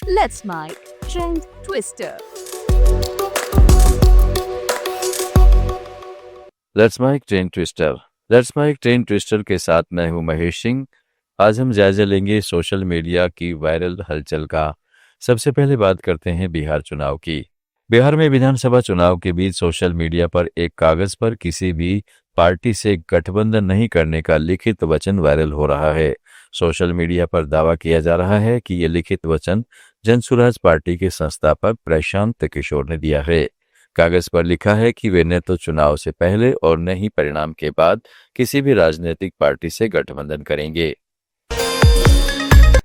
Let's My Trend Twister. Let's Mike train twister के साथ मैं हूं महेश सिंह। आज हम जायजा लेंगे सोशल मीडिया की वायरल हलचल का। सबसे पहले बात करते हैं बिहार चुनाव की। बिहार में विधानसभा चुनाव के बीच सोशल मीडिया पर एक कागज पर किसी भी पार्टी से गठबंधन नहीं करने का लिखित वचन वायरल हो रहा है। सोशल मीडिया पर दावा किया जा रहा है कि ये लिखित वचन जनसुराज पार्टी के संस्थापक प्रशांत किशोर ने दिया है। कागज पर लिखा है कि वे न तो चुनाव से पहले और न ही परिणाम के बाद किसी भी राजनीतिक पार्टी से गठबंधन करेंगे।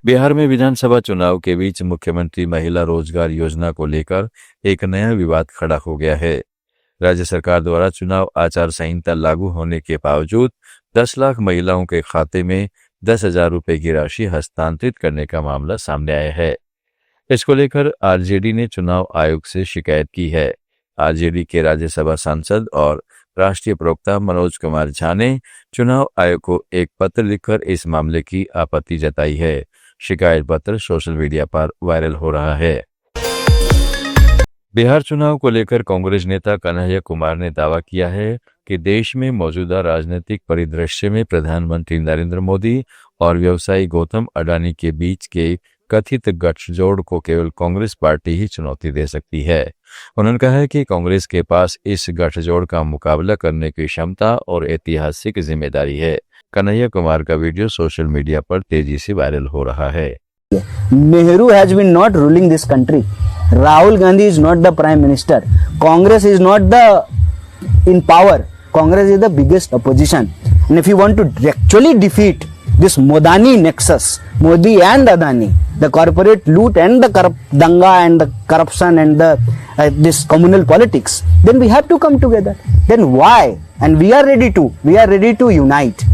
बिहार में विधानसभा चुनाव के बीच मुख्यमंत्री महिला रोजगार योजना को लेकर एक नया विवाद खड़ा हो गया है। राज्य सरकार द्वारा चुनाव आचार संहिता लागू होने के बावजूद 10 लाख महिलाओं के खाते में 10,000 रुपए की राशि हस्तांतरित करने का मामला सामने आया है। इसको लेकर आरजेडी ने चुनाव आयोग से शिकायत की है। आरजेडी के राज्यसभा सांसद और राष्ट्रीय प्रवक्ता मनोज कुमार झा ने चुनाव आयोग को एक पत्र लिखकर इस मामले की आपत्ति जताई है। शिकायत पत्र सोशल मीडिया पर वायरल हो रहा है। बिहार चुनाव को लेकर कांग्रेस नेता कन्हैया कुमार ने दावा किया है कि देश में मौजूदा राजनीतिक परिदृश्य में प्रधानमंत्री नरेंद्र मोदी और व्यवसायी गौतम अडानी के बीच के कथित गठजोड़ को केवल कांग्रेस पार्टी ही चुनौती दे सकती है। उन्होंने कहा है कि कांग्रेस के पास इस गठजोड़ का मुकाबला करने की क्षमता और ऐतिहासिक जिम्मेदारी है। कन्हैया कुमार का वीडियो सोशल मीडिया पर तेजी से वायरल हो रहा है। Nehru has been not ruling this country. Rahul Gandhi is not the prime minister. Congress is not in power. Congress is the biggest opposition. And if you want to actually defeat this Modani nexus, Modi and Adani, the corporate loot and the danga and the corruption and the this communal politics, then we have to come together. Then why? And we are ready to unite.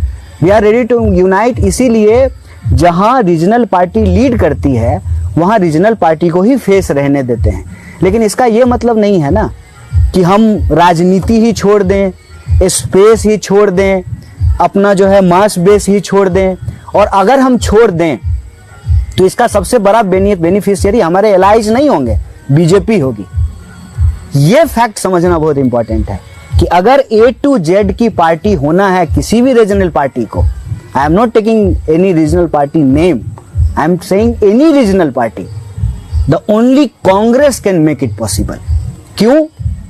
We are ready to unite. इसीलिए जहां regional party lead करती है वहां regional party को ही face रहने देते हैं। लेकिन इसका यह मतलब नहीं है ना कि हम राजनीति ही छोड़ दें, स्पेस ही छोड़ दें, अपना जो है मास बेस ही छोड़ दें। और अगर हम छोड़ दें तो इसका सबसे बड़ा बेनिफिशियरी हमारे एलाइज नहीं होंगे, बीजेपी होगी। यह फैक्ट समझना बहुत इंपॉर्टेंट है कि अगर A to Z की पार्टी होना है किसी भी रीजनल पार्टी को, I am not taking any regional party name, I am saying any regional party, the only Congress can make it possible. क्यों?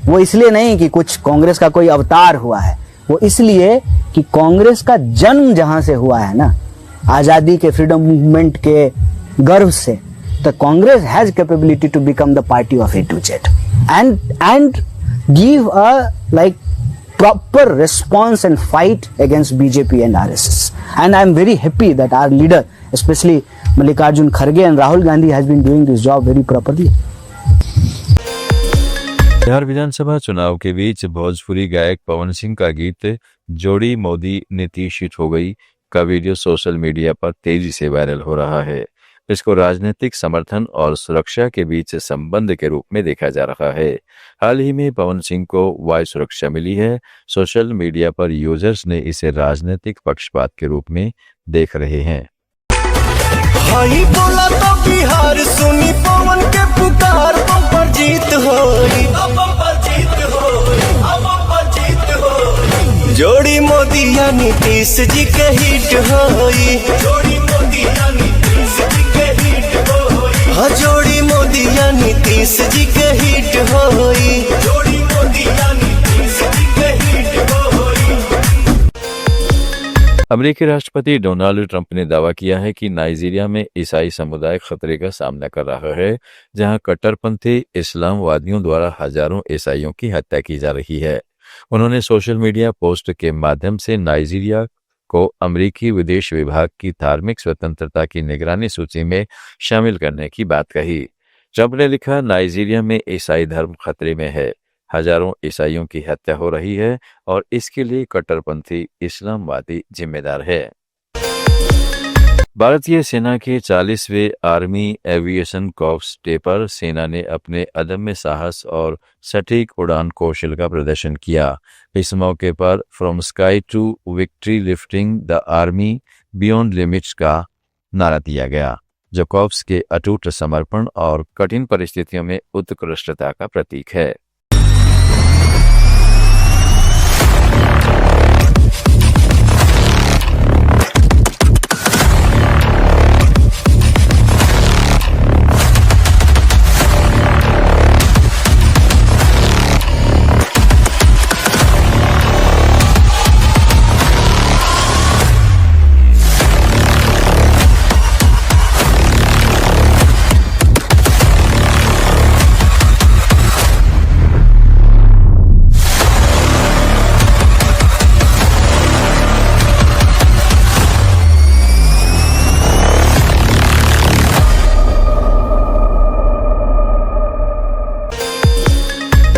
वो इसलिए नहीं कि कुछ कांग्रेस का कोई अवतार हुआ है, वो इसलिए कि कांग्रेस का जन्म जहां से हुआ है ना, आजादी के फ्रीडम मूवमेंट के गर्व से, तो Congress has capability to become the party of A to Z and give a like proper response and fight against BJP and RSS. And I am very happy that our leader, especially Mallikarjun Kharge and Rahul Gandhi, has been doing this job very properly. Bihar Vidhan Sabha चुनाव के बीच भोजपुरी गायक पवन सिंह का गीत जोड़ी Modi Nitish hit हो गई का video social media पर तेजी से वायरल हो रहा है। इसको राजनीतिक समर्थन और सुरक्षा के बीच संबंध के रूप में देखा जा रहा है। हाल ही में पवन सिंह को वायु सुरक्षा मिली है। सोशल मीडिया पर यूजर्स ने इसे राजनीतिक पक्षपात के रूप में देख रहे हैं। हाई बोला तो बिहार सुनी पवन के पुकार, बम्पर जीत होई, बम्पर जीत होई, बम्पर जीत होई। जोड़ी मोदी या नीतीश जी के हिट होई, जोड़ी मोदी या नीतीश जी के हिट होई। हाँ, जोड़ी मोदी या नीतीश जी के हिट होई, जोड़ी मोदी या नीतीश जी के हिट होई। अमेरिकी राष्ट्रपति डोनाल्ड ट्रंप ने दावा किया है कि नाइजीरिया में ईसाई समुदाय खतरे का सामना कर रहा है, जहां कट्टरपंथी इस्लामवादियों द्वारा हजारों ईसाइयों की हत्या की जा रही है। उन्होंने सोशल मीडिया पोस्ट के माध्यम से नाइजीरिया को अमेरिकी विदेश विभाग की धार्मिक स्वतंत्रता की निगरानी सूची में शामिल करने की बात कही। ट्रंप ने लिखा, नाइजीरिया में ईसाई धर्म खतरे में है, हजारों ईसाइयों की हत्या हो रही है और इसके लिए कट्टरपंथी इस्लामवादी जिम्मेदार है। भारतीय सेना के 40वें आर्मी एविएशन कॉर्प्स डे पर सेना ने अपने अदम्य साहस और सटीक उड़ान कौशल का प्रदर्शन किया। इस मौके पर from sky to victory lifting the army beyond limits का नारा दिया गया। जोकोव्स के अटूट समर्पण और कठिन परिस्थितियों में उत्कृष्टता का प्रतीक है।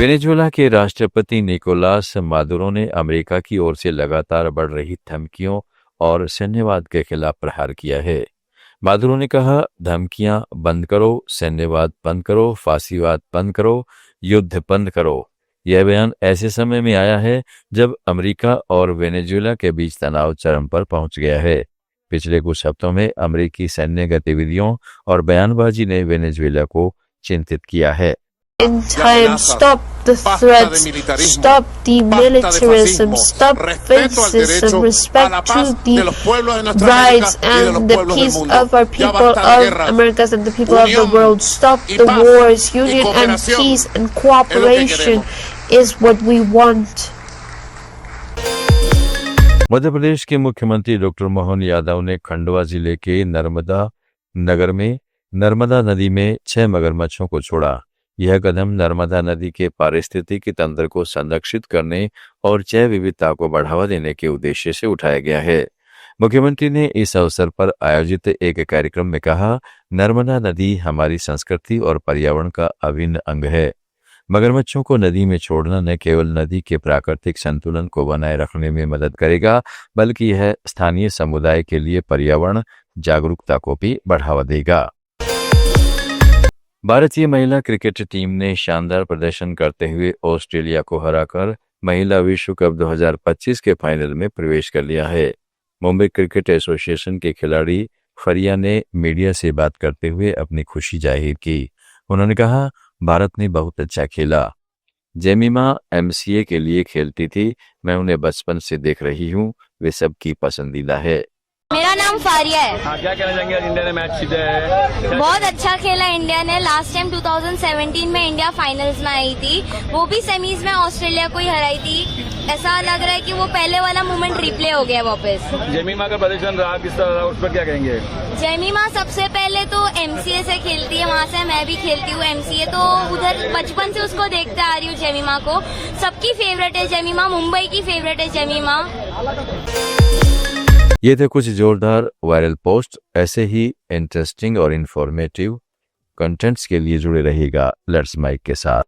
वेनेजुएला के राष्ट्रपति निकोलास मादुरो ने अमेरिका की ओर से लगातार बढ़ रही धमकियों और सैन्यवाद के खिलाफ प्रहार किया है। मादुरो ने कहा, धमकियां बंद करो, सैन्यवाद बंद करो, फांसीवाद बंद करो, युद्ध बंद करो। यह बयान ऐसे समय में आया है जब अमेरिका और वेनेजुएला के बीच तनाव चरम पर पहुंच गया है। पिछले कुछ हफ्तों में अमेरिकी सैन्य गतिविधियों और बयानबाजी ने वेनेजुएला को चिंतित किया है। In time, stop the threats, stop the militarism, stop racism, respect to the rights and the peace of our people of Americas and the people of the world. Stop the wars. Union and peace and cooperation is what we want. Madhya Pradesh के मुख्यमंत्री doctor Mohan Yadav ने खंडवा जिले के नर्मदा नगर में नर्मदा नदी में 6 मगरमच्छों को छोड़ा। यह कदम नर्मदा नदी के पारिस्थितिकी तंत्र को संरक्षित करने और जैव विविधता को बढ़ावा देने के उद्देश्य से उठाया गया है। मुख्यमंत्री ने इस अवसर पर आयोजित एक कार्यक्रम में कहा, नर्मदा नदी हमारी संस्कृति और पर्यावरण का अभिन्न अंग है। मगरमच्छों को नदी में छोड़ना न केवल नदी के प्राकृतिक संतुलन को बनाए रखने में मदद करेगा, बल्कि यह स्थानीय समुदाय के लिए पर्यावरण जागरूकता को भी बढ़ावा देगा। भारतीय महिला क्रिकेट टीम ने शानदार प्रदर्शन करते हुए ऑस्ट्रेलिया को हराकर महिला विश्व कप 2025 के फाइनल में प्रवेश कर लिया है। मुंबई क्रिकेट एसोसिएशन के खिलाड़ी फरिया ने मीडिया से बात करते हुए अपनी खुशी जाहिर की। उन्होंने कहा, भारत ने बहुत अच्छा खेला। जेमिमा एमसीए के लिए खेलती थी, मैं उन्हें बचपन से देख रही हूँ, वे सबकी पसंदीदा है। मेरा नाम फारिया है। क्या कहना चाहेंगे, आज इंडिया ने मैच जीता है? बहुत अच्छा खेला इंडिया ने। लास्ट टाइम 2017 में इंडिया फाइनल्स में आई थी, वो भी सेमीज में ऑस्ट्रेलिया को ही हराई थी। ऐसा लग रहा है कि वो पहले वाला मोमेंट रिप्ले हो गया वापस। जेमिमा का प्रदर्शन रहा किस तरह रहा, उस पर क्या कहेंगे? जेमिमा सबसे पहले तो एमसीए से खेलती है, वहाँ से मैं भी खेलती हूँ एमसीए, तो उधर बचपन से उसको देखते आ रही हूँ। जेमिमा को सबकी फेवरेट है, जेमिमा मुंबई की फेवरेट है जेमिमा। ये थे कुछ जोरदार वायरल पोस्ट। ऐसे ही इंटरेस्टिंग और इंफॉर्मेटिव कंटेंट्स के लिए जुड़े रहिएगा लेट्स माइक के साथ।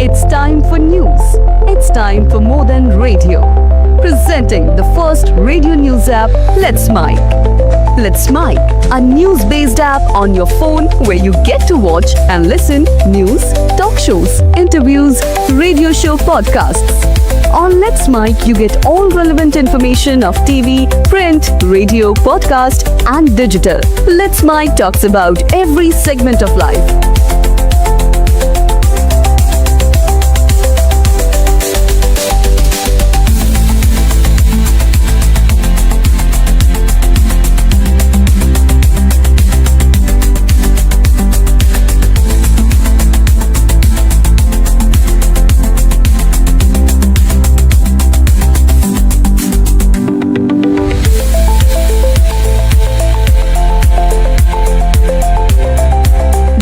It's time for news. It's time for more than radio. Presenting the first radio news app, Let's Mic. Let's Mic, a news-based app on your phone where you get to watch and listen news, talk shows, interviews, radio show podcasts. On Let's Mic, you get all relevant information of TV, print, radio, podcast, and digital. Let's Mic talks about every segment of life.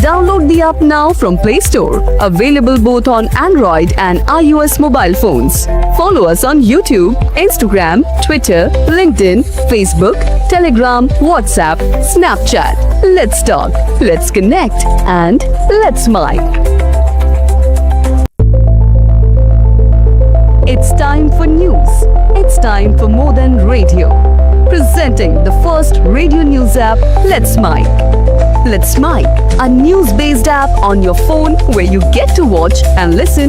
Download the app now from Play Store. Available both on Android and iOS mobile phones. Follow us on YouTube, Instagram, Twitter, LinkedIn, Facebook, Telegram, WhatsApp, Snapchat. Let's talk, let's connect, and let's mic. It's time for news. It's time for more than radio. Presenting the first radio news app, Let's Mic. Let's Mic, a news-based app on your phone where you get to watch and listen